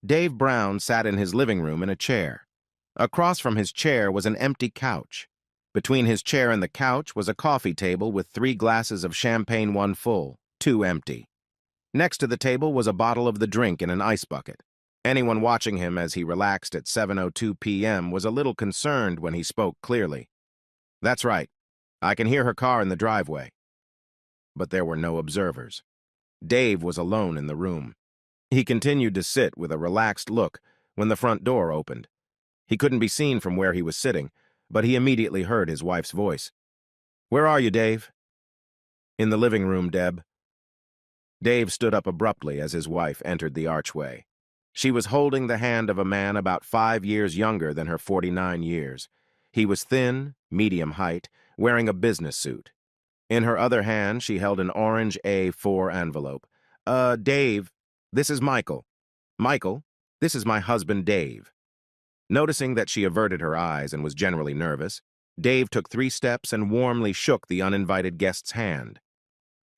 Dave Brown sat in his living room in a chair. Across from his chair was an empty couch. Between his chair and the couch was a coffee table with 3 glasses of champagne, 1 full, 2 empty. Next to the table was a bottle of the drink in an ice bucket. Anyone watching him as he relaxed at 7:02 p.m. was a little concerned when he spoke clearly. "That's right. I can hear her car in the driveway." But there were no observers. Dave was alone in the room. He continued to sit with a relaxed look when the front door opened. He couldn't be seen from where he was sitting, but he immediately heard his wife's voice. "Where are you, Dave?" "In the living room, Deb." Dave stood up abruptly as his wife entered the archway. She was holding the hand of a man about 5 years younger than her 49 years. He was thin, medium height, wearing a business suit. In her other hand, she held an orange A4 envelope. Dave, this is Michael." "Michael, this is my husband, Dave." Noticing that she averted her eyes and was generally nervous, Dave took 3 steps and warmly shook the uninvited guest's hand.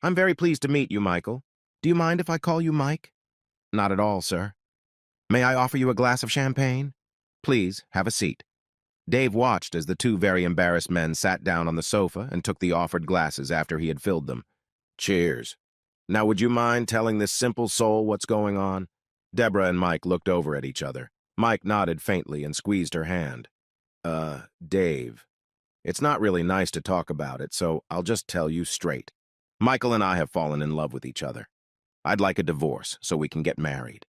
"I'm very pleased to meet you, Michael. Do you mind if I call you Mike?" "Not at all, sir." "May I offer you a glass of champagne?" "Please, have a seat." Dave watched as the 2 very embarrassed men sat down on the sofa and took the offered glasses after he had filled them. "Cheers. Now, would you mind telling this simple soul what's going on?" Deborah and Mike looked over at each other. Mike nodded faintly and squeezed her hand. Dave, it's not really nice to talk about it, so I'll just tell you straight. Michael and I have fallen in love with each other. I'd like a divorce so we can get married."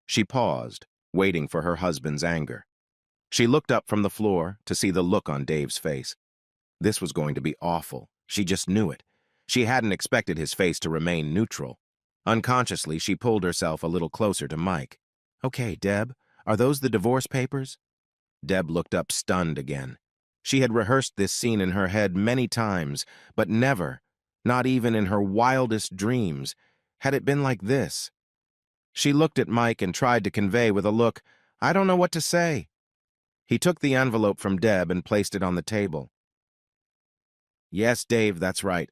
She paused, waiting for her husband's anger. She looked up from the floor to see the look on Dave's face. This was going to be awful. She just knew it. She hadn't expected his face to remain neutral. Unconsciously, she pulled herself a little closer to Mike. "Okay, Deb, are those the divorce papers?" Deb looked up stunned again. She had rehearsed this scene in her head many times, but never, not even in her wildest dreams, had it been like this. She looked at Mike and tried to convey with a look, "I don't know what to say." He took the envelope from Deb and placed it on the table. "Yes, Dave, that's right.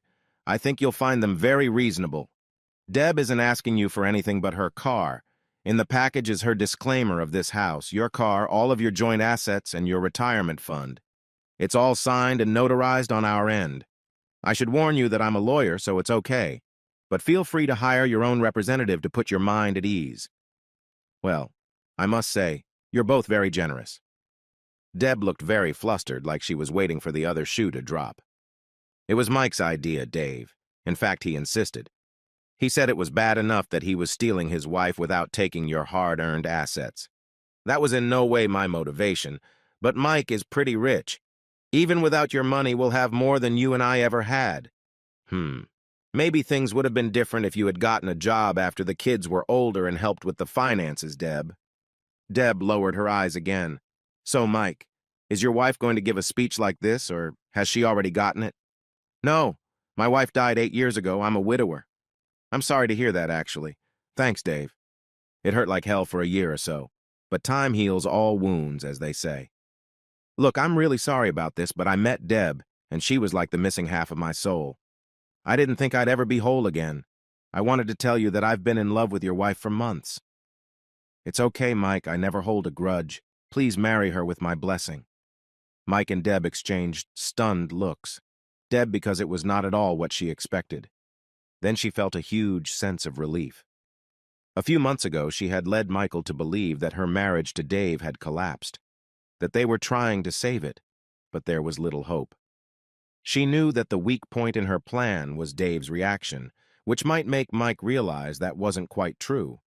I think you'll find them very reasonable. Deb isn't asking you for anything but her car. In the package is her disclaimer of this house, your car, all of your joint assets, and your retirement fund. It's all signed and notarized on our end. I should warn you that I'm a lawyer, so it's okay. But feel free to hire your own representative to put your mind at ease." "Well, I must say, you're both very generous." Deb looked very flustered, like she was waiting for the other shoe to drop. "It was Mike's idea, Dave. In fact, he insisted. He said it was bad enough that he was stealing his wife without taking your hard-earned assets. That was in no way my motivation, but Mike is pretty rich. Even without your money, we'll have more than you and I ever had. Maybe things would have been different if you had gotten a job after the kids were older and helped with the finances, Deb." Deb lowered her eyes again. "So, Mike, is your wife going to give a speech like this, or has she already gotten it?" "No, my wife died 8 years ago. I'm a widower." "I'm sorry to hear that, actually. Thanks, Dave. It hurt like hell for a year or so, but time heals all wounds, as they say. Look, I'm really sorry about this, but I met Deb, and she was like the missing half of my soul. I didn't think I'd ever be whole again. I wanted to tell you that I've been in love with your wife for months." "It's okay, Mike. I never hold a grudge. Please marry her with my blessing." Mike and Deb exchanged stunned looks. Deb because it was not at all what she expected. Then she felt a huge sense of relief. A few months ago, she had led Michael to believe that her marriage to Dave had collapsed, that they were trying to save it, but there was little hope. She knew that the weak point in her plan was Dave's reaction, which might make Mike realize that wasn't quite true.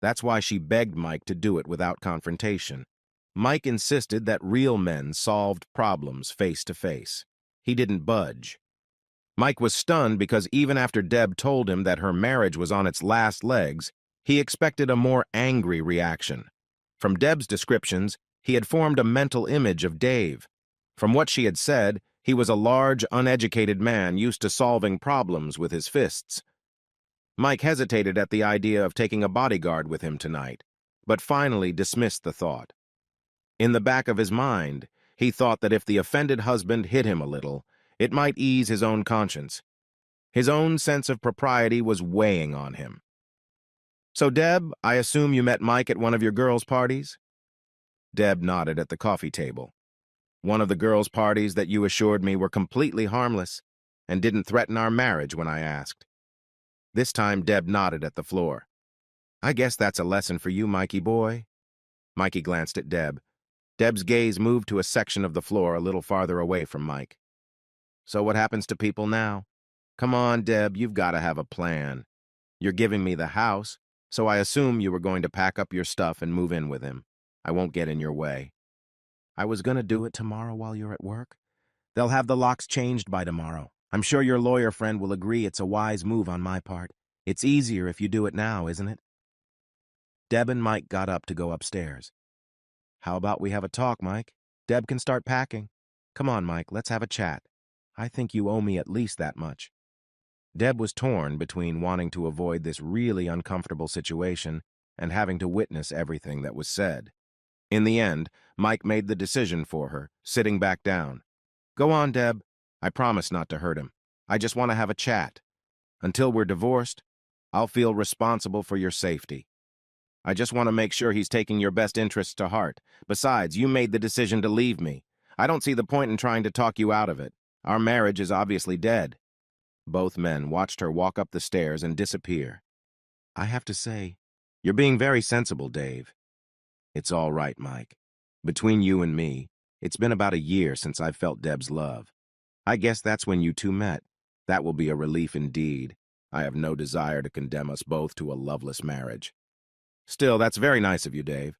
That's why she begged Mike to do it without confrontation. Mike insisted that real men solved problems face to face. He didn't budge. Mike was stunned because even after Deb told him that her marriage was on its last legs, he expected a more angry reaction. From Deb's descriptions, he had formed a mental image of Dave. From what she had said, he was a large, uneducated man used to solving problems with his fists. Mike hesitated at the idea of taking a bodyguard with him tonight, but finally dismissed the thought. In the back of his mind, he thought that if the offended husband hit him a little, it might ease his own conscience. His own sense of propriety was weighing on him. So, Deb, I assume you met Mike at one of your girls' parties? Deb nodded at the coffee table. One of the girls' parties that you assured me were completely harmless and didn't threaten our marriage when I asked. This time, Deb nodded at the floor. I guess that's a lesson for you, Mikey boy. Mikey glanced at Deb. Deb's gaze moved to a section of the floor a little farther away from Mike. So what happens to people now? Come on, Deb, you've got to have a plan. You're giving me the house, so I assume you were going to pack up your stuff and move in with him. I won't get in your way. I was going to do it tomorrow while you're at work. They'll have the locks changed by tomorrow. I'm sure your lawyer friend will agree it's a wise move on my part. It's easier if you do it now, isn't it? Deb and Mike got up to go upstairs. How about we have a talk, Mike? Deb can start packing. Come on, Mike, let's have a chat. I think you owe me at least that much. Deb was torn between wanting to avoid this really uncomfortable situation and having to witness everything that was said. In the end, Mike made the decision for her, sitting back down. Go on, Deb. I promise not to hurt him. I just want to have a chat. Until we're divorced, I'll feel responsible for your safety. I just want to make sure he's taking your best interests to heart. Besides, you made the decision to leave me. I don't see the point in trying to talk you out of it. Our marriage is obviously dead. Both men watched her walk up the stairs and disappear. I have to say, you're being very sensible, Dave. It's all right, Mike. Between you and me, it's been about a year since I've felt Deb's love. I guess that's when you two met. That will be a relief indeed. I have no desire to condemn us both to a loveless marriage. Still, that's very nice of you, Dave.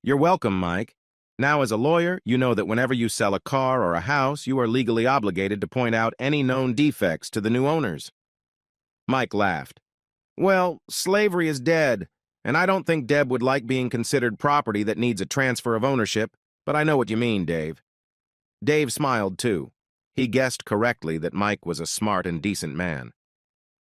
You're welcome, Mike. Now, as a lawyer, you know that whenever you sell a car or a house, you are legally obligated to point out any known defects to the new owners. Mike laughed. Well, slavery is dead, and I don't think Deb would like being considered property that needs a transfer of ownership, but I know what you mean, Dave. Dave smiled, too. He guessed correctly that Mike was a smart and decent man.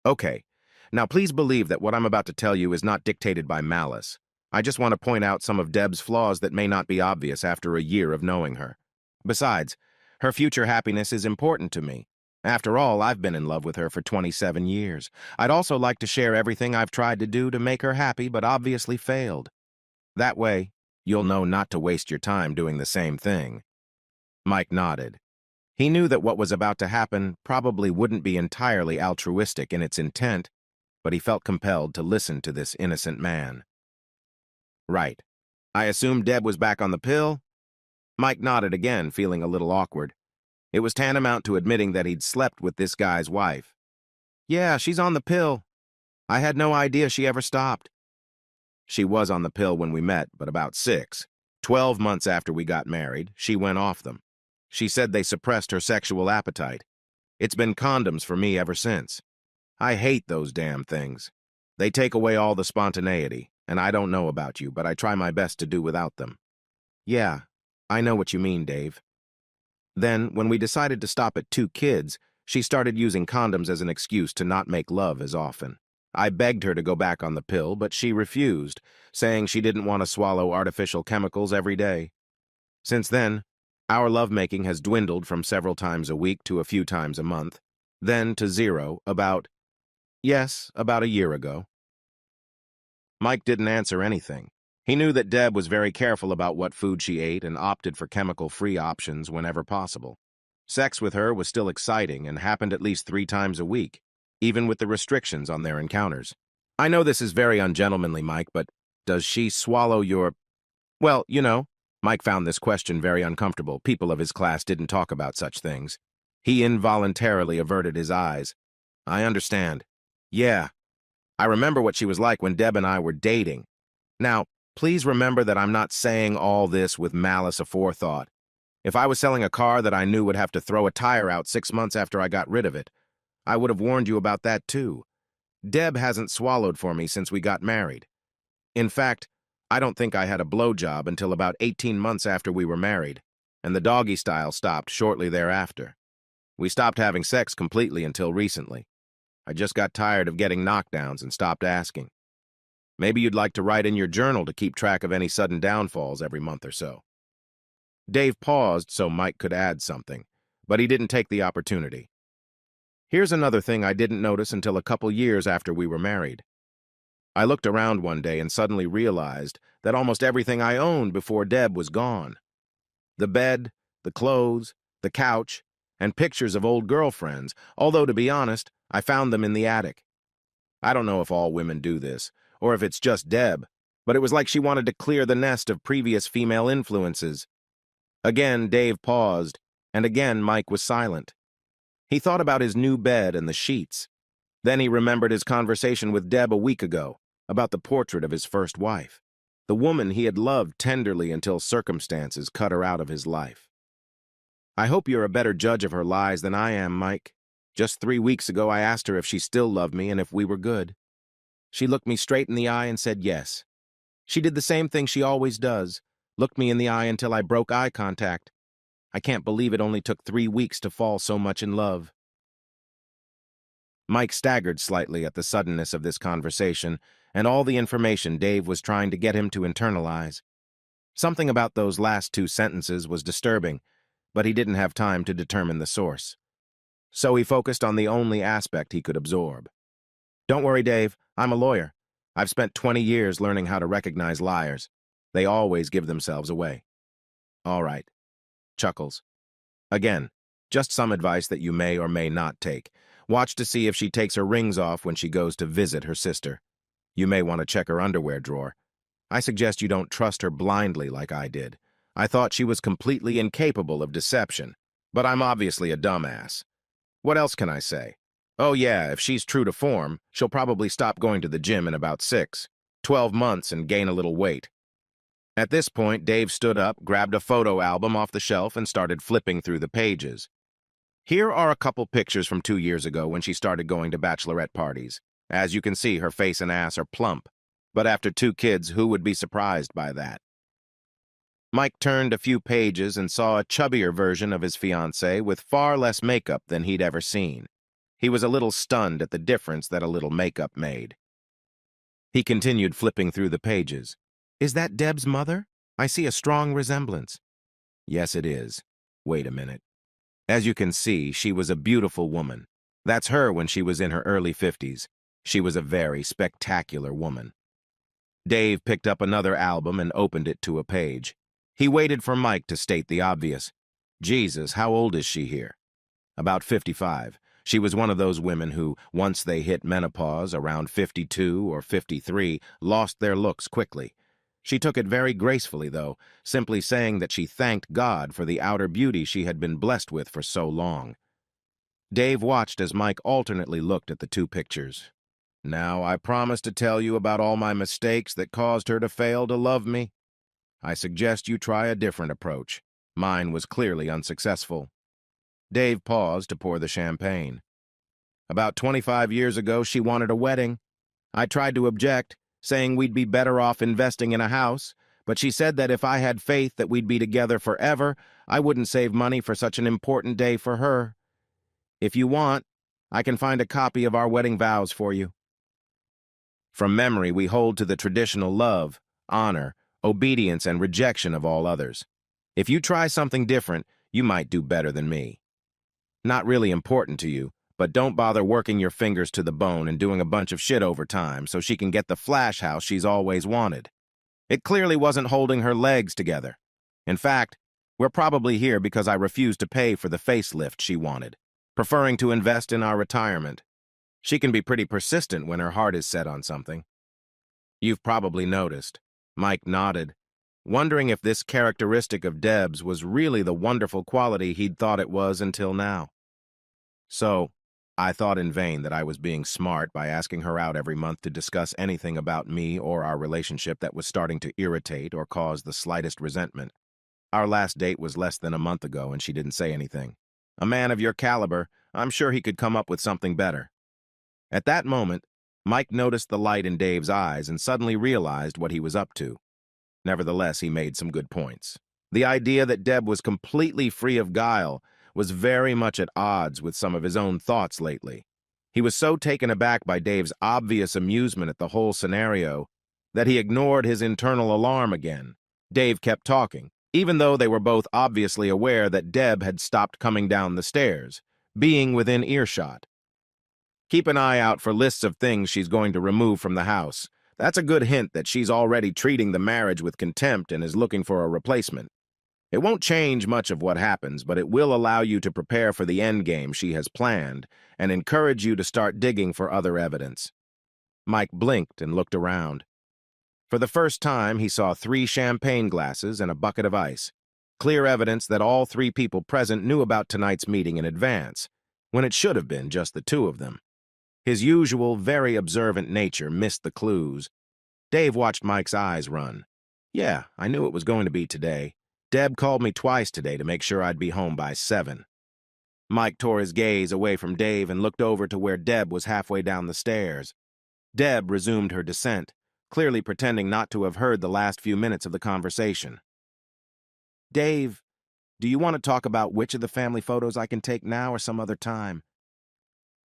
Okay, now please believe that what I'm about to tell you is not dictated by malice. I just want to point out some of Deb's flaws that may not be obvious after a year of knowing her. Besides, her future happiness is important to me. After all, I've been in love with her for 27 years. I'd also like to share everything I've tried to do to make her happy but obviously failed. That way, you'll know not to waste your time doing the same thing. Mike nodded. He knew that what was about to happen probably wouldn't be entirely altruistic in its intent, but he felt compelled to listen to this innocent man. Right. I assume Deb was back on the pill? Mike nodded again, feeling a little awkward. It was tantamount to admitting that he'd slept with this guy's wife. Yeah, she's on the pill. I had no idea she ever stopped. She was on the pill when we met, but about 12 months after we got married, she went off them. She said they suppressed her sexual appetite. It's been condoms for me ever since. I hate those damn things. They take away all the spontaneity, and I don't know about you, but I try my best to do without them. Yeah, I know what you mean, Dave. Then, when we decided to stop at 2 kids, she started using condoms as an excuse to not make love as often. I begged her to go back on the pill, but she refused, saying she didn't want to swallow artificial chemicals every day. Since then, our lovemaking has dwindled from several times a week to a few times a month, then to 0 about a year ago. Mike didn't answer anything. He knew that Deb was very careful about what food she ate and opted for chemical-free options whenever possible. Sex with her was still exciting and happened at least 3 times a week, even with the restrictions on their encounters. I know this is very ungentlemanly, Mike, but does she swallow your... Well, you know, Mike found this question very uncomfortable. People of his class didn't talk about such things. He involuntarily averted his eyes. I understand. Yeah. I remember what she was like when Deb and I were dating. Now, please remember that I'm not saying all this with malice aforethought. If I was selling a car that I knew would have to throw a tire out 6 months after I got rid of it, I would have warned you about that too. Deb hasn't swallowed for me since we got married. In fact, I don't think I had a blowjob until about 18 months after we were married, and the doggy style stopped shortly thereafter. We stopped having sex completely until recently. I just got tired of getting knockdowns and stopped asking. Maybe you'd like to write in your journal to keep track of any sudden downfalls every month or so. Dave paused so Mike could add something, but he didn't take the opportunity. Here's another thing I didn't notice until a couple years after we were married. I looked around one day and suddenly realized that almost everything I owned before Deb was gone. The bed, the clothes, the couch, and pictures of old girlfriends, although to be honest, I found them in the attic. I don't know if all women do this, or if it's just Deb, but it was like she wanted to clear the nest of previous female influences. Again, Dave paused, and again Mike was silent. He thought about his new bed and the sheets. Then he remembered his conversation with Deb a week ago about the portrait of his first wife, the woman he had loved tenderly until circumstances cut her out of his life. I hope you're a better judge of her lies than I am, Mike. Just 3 weeks ago, I asked her if she still loved me and if we were good. She looked me straight in the eye and said yes. She did the same thing she always does, looked me in the eye until I broke eye contact. I can't believe it only took 3 weeks to fall so much in love. Mike staggered slightly at the suddenness of this conversation and all the information Dave was trying to get him to internalize. Something about those last 2 sentences was disturbing, but he didn't have time to determine the source. So he focused on the only aspect he could absorb. Don't worry, Dave, I'm a lawyer. I've spent 20 years learning how to recognize liars. They always give themselves away. All right. Chuckles. Again, just some advice that you may or may not take. Watch to see if she takes her rings off when she goes to visit her sister. You may want to check her underwear drawer. I suggest you don't trust her blindly like I did. I thought she was completely incapable of deception, but I'm obviously a dumbass. What else can I say? Oh yeah, if she's true to form, she'll probably stop going to the gym in about 12 months and gain a little weight. At this point, Dave stood up, grabbed a photo album off the shelf, and started flipping through the pages. Here are a couple pictures from 2 years ago when she started going to bachelorette parties. As you can see, her face and ass are plump. But after 2 kids, who would be surprised by that? Mike turned a few pages and saw a chubbier version of his fiancée with far less makeup than he'd ever seen. He was a little stunned at the difference that a little makeup made. He continued flipping through the pages. Is that Deb's mother? I see a strong resemblance. Yes, it is. Wait a minute. As you can see, she was a beautiful woman. That's her when she was in her early 50s. She was a very spectacular woman. Dave picked up another album and opened it to a page. He waited for Mike to state the obvious. Jesus, how old is she here? About 55. She was one of those women who, once they hit menopause around 52 or 53, lost their looks quickly. She took it very gracefully, though, simply saying that she thanked God for the outer beauty she had been blessed with for so long. Dave watched as Mike alternately looked at the 2 pictures. Now, I promise to tell you about all my mistakes that caused her to fail to love me. I suggest you try a different approach. Mine was clearly unsuccessful. Dave paused to pour the champagne. About 25 years ago, she wanted a wedding. I tried to object, saying we'd be better off investing in a house, but she said that if I had faith that we'd be together forever, I wouldn't save money for such an important day for her. If you want, I can find a copy of our wedding vows for you. From memory, we hold to the traditional love, honor, obedience, and rejection of all others. If you try something different, you might do better than me. Not really important to you, but don't bother working your fingers to the bone and doing a bunch of shit overtime so she can get the flash house she's always wanted. It clearly wasn't holding her legs together. In fact, we're probably here because I refused to pay for the facelift she wanted, preferring to invest in our retirement. She can be pretty persistent when her heart is set on something. You've probably noticed. Mike nodded, wondering if this characteristic of Deb's was really the wonderful quality he'd thought it was until now. So, I thought in vain that I was being smart by asking her out every month to discuss anything about me or our relationship that was starting to irritate or cause the slightest resentment. Our last date was less than a month ago and she didn't say anything. A man of your caliber, I'm sure he could come up with something better. At that moment, Mike noticed the light in Dave's eyes and suddenly realized what he was up to. Nevertheless, he made some good points. The idea that Deb was completely free of guile was very much at odds with some of his own thoughts lately. He was so taken aback by Dave's obvious amusement at the whole scenario that he ignored his internal alarm again. Dave kept talking, even though they were both obviously aware that Deb had stopped coming down the stairs, being within earshot. Keep an eye out for lists of things she's going to remove from the house. That's a good hint that she's already treating the marriage with contempt and is looking for a replacement. It won't change much of what happens, but it will allow you to prepare for the end game she has planned and encourage you to start digging for other evidence. Mike blinked and looked around. For the first time, he saw 3 champagne glasses and a bucket of ice. Clear evidence that all 3 people present knew about tonight's meeting in advance, when it should have been just the 2 of them. His usual, very observant nature missed the clues. Dave watched Mike's eyes run. Yeah, I knew it was going to be today. Deb called me twice today to make sure I'd be home by 7. Mike tore his gaze away from Dave and looked over to where Deb was halfway down the stairs. Deb resumed her descent, clearly pretending not to have heard the last few minutes of the conversation. Dave, do you want to talk about which of the family photos I can take now or some other time?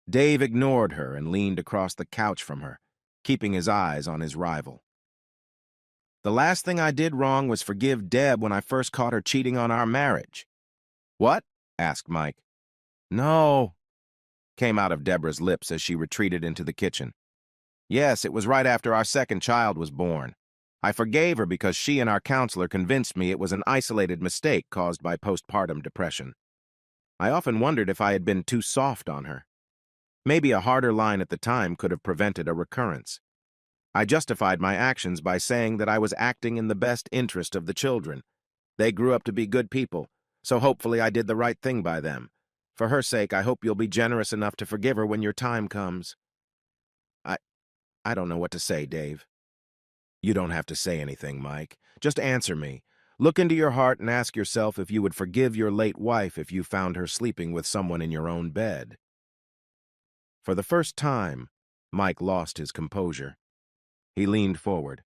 Dave ignored her and leaned across the couch from her, keeping his eyes on his rival. The last thing I did wrong was forgive Deb when I first caught her cheating on our marriage. What? Asked Mike. No, came out of Deborah's lips as she retreated into the kitchen. Yes, it was right after our second child was born. I forgave her because she and our counselor convinced me it was an isolated mistake caused by postpartum depression. I often wondered if I had been too soft on her. Maybe a harder line at the time could have prevented a recurrence. I justified my actions by saying that I was acting in the best interest of the children. They grew up to be good people, so hopefully I did the right thing by them. For her sake, I hope you'll be generous enough to forgive her when your time comes. I don't know what to say, Dave. You don't have to say anything, Mike. Just answer me. Look into your heart and ask yourself if you would forgive your late wife if you found her sleeping with someone in your own bed. For the first time, Mike lost his composure. He leaned forward.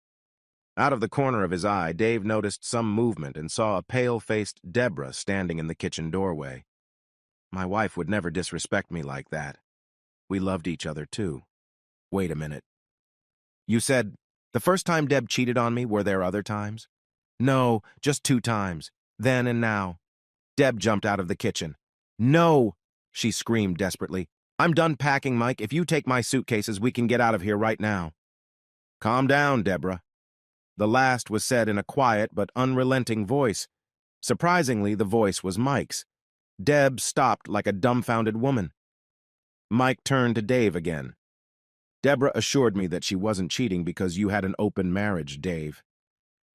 Out of the corner of his eye, Dave noticed some movement and saw a pale-faced Deborah standing in the kitchen doorway. My wife would never disrespect me like that. We loved each other, too. Wait a minute. You said, the first time Deb cheated on me, were there other times? No, just 2 times. Then and now. Deb jumped out of the kitchen. No, she screamed desperately. I'm done packing, Mike. If you take my suitcases, we can get out of here right now. Calm down, Deborah. The last was said in a quiet but unrelenting voice. Surprisingly, the voice was Mike's. Deb stopped like a dumbfounded woman. Mike turned to Dave again. Deborah assured me that she wasn't cheating because you had an open marriage, Dave.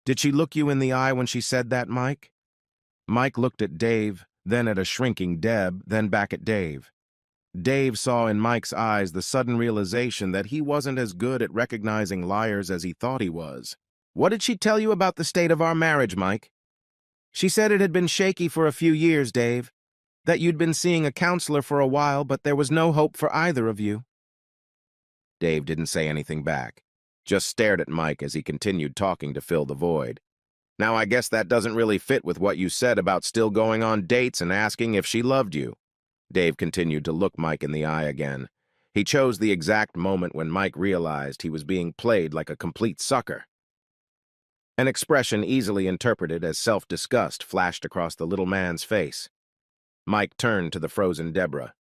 Did she look you in the eye when she said that, Mike? Mike looked at Dave, then at a shrinking Deb, then back at Dave. Dave saw in Mike's eyes the sudden realization that he wasn't as good at recognizing liars as he thought he was. What did she tell you about the state of our marriage, Mike? She said it had been shaky for a few years, Dave. That you'd been seeing a counselor for a while, but there was no hope for either of you. Dave didn't say anything back, just stared at Mike as he continued talking to fill the void. Now I guess that doesn't really fit with what you said about still going on dates and asking if she loved you. Dave continued to look Mike in the eye again. He chose the exact moment when Mike realized he was being played like a complete sucker. An expression easily interpreted as self-disgust flashed across the little man's face. Mike turned to the frozen Deborah.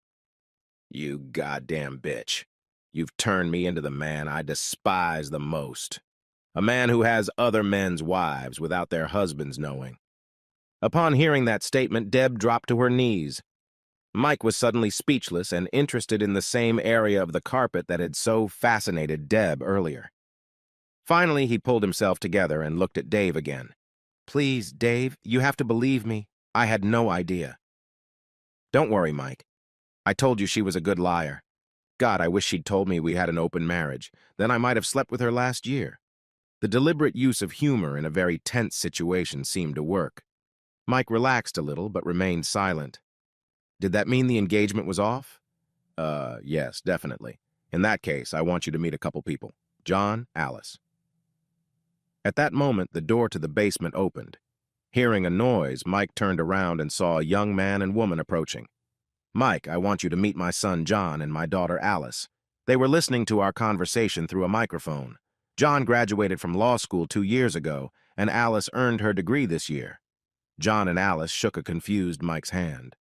You goddamn bitch. You've turned me into the man I despise the most. A man who has other men's wives without their husbands knowing. Upon hearing that statement, Deb dropped to her knees. Mike was suddenly speechless and interested in the same area of the carpet that had so fascinated Deb earlier. Finally, he pulled himself together and looked at Dave again. Please, Dave, you have to believe me. I had no idea. Don't worry, Mike. I told you she was a good liar. God, I wish she'd told me we had an open marriage. Then I might have slept with her last year. The deliberate use of humor in a very tense situation seemed to work. Mike relaxed a little, but remained silent. Did that mean the engagement was off? Yes, definitely. In that case, I want you to meet a couple people. John, Alice. At that moment, the door to the basement opened. Hearing a noise, Mike turned around and saw a young man and woman approaching. Mike, I want you to meet my son John and my daughter Alice. They were listening to our conversation through a microphone. John graduated from law school 2 years ago, and Alice earned her degree this year. John and Alice shook a confused Mike's hand.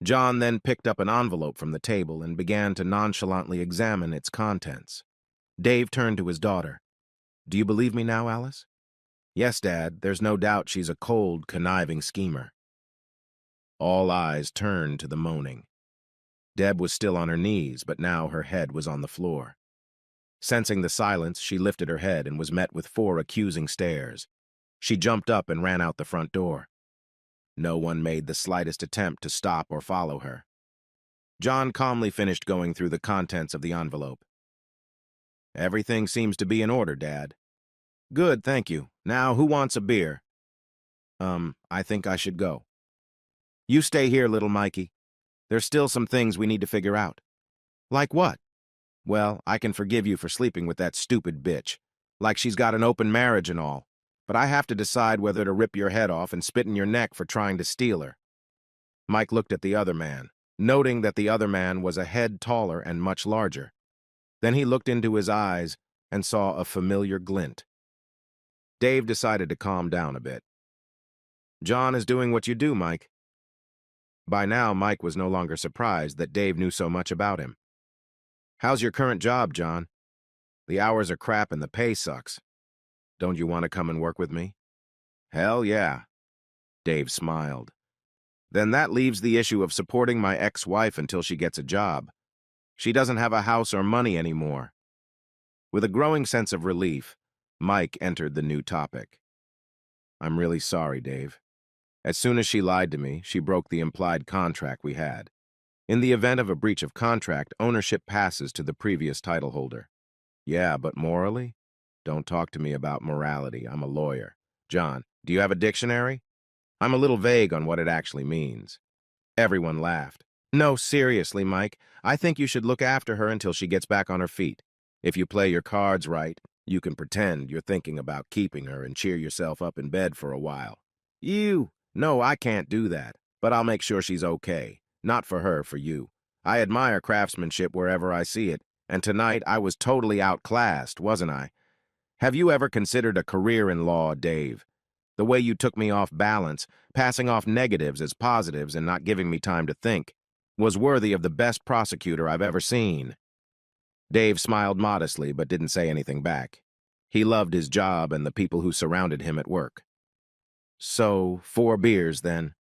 John then picked up an envelope from the table and began to nonchalantly examine its contents. Dave turned to his daughter. Do you believe me now, Alice? Yes, Dad. There's no doubt she's a cold, conniving schemer. All eyes turned to the moaning. Deb was still on her knees, but now her head was on the floor. Sensing the silence, she lifted her head and was met with 4 accusing stares. She jumped up and ran out the front door. No one made the slightest attempt to stop or follow her. John calmly finished going through the contents of the envelope. Everything seems to be in order, Dad. Good, thank you. Now, who wants a beer? I think I should go. You stay here, little Mikey. There's still some things we need to figure out. Like what? Well, I can forgive you for sleeping with that stupid bitch. Like she's got an open marriage and all. But I have to decide whether to rip your head off and spit in your neck for trying to steal her. Mike looked at the other man, noting that the other man was a head taller and much larger. Then he looked into his eyes and saw a familiar glint. Dave decided to calm down a bit. John is doing what you do, Mike. By now, Mike was no longer surprised that Dave knew so much about him. How's your current job, John? The hours are crap and the pay sucks. Don't you want to come and work with me? Hell yeah. Dave smiled. Then that leaves the issue of supporting my ex-wife until she gets a job. She doesn't have a house or money anymore. With a growing sense of relief, Mike entered the new topic. I'm really sorry, Dave. As soon as she lied to me, she broke the implied contract we had. In the event of a breach of contract, ownership passes to the previous title holder. Yeah, but morally? Don't talk to me about morality. I'm a lawyer. John, do you have a dictionary? I'm a little vague on what it actually means. Everyone laughed. No, seriously, Mike. I think you should look after her until she gets back on her feet. If you play your cards right, you can pretend you're thinking about keeping her and cheer yourself up in bed for a while. No, I can't do that, but I'll make sure she's okay. Not for her, for you. I admire craftsmanship wherever I see it, and tonight I was totally outclassed, wasn't I? Have you ever considered a career in law, Dave? The way you took me off balance, passing off negatives as positives and not giving me time to think, was worthy of the best prosecutor I've ever seen. Dave smiled modestly but didn't say anything back. He loved his job and the people who surrounded him at work. So, 4 beers, then.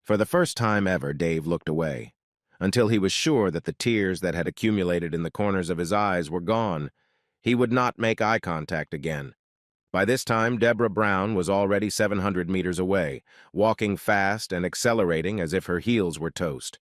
For the first time ever, Dave looked away, until he was sure that the tears that had accumulated in the corners of his eyes were gone. He would not make eye contact again. By this time, Deborah Brown was already 700 meters away, walking fast and accelerating as if her heels were toast.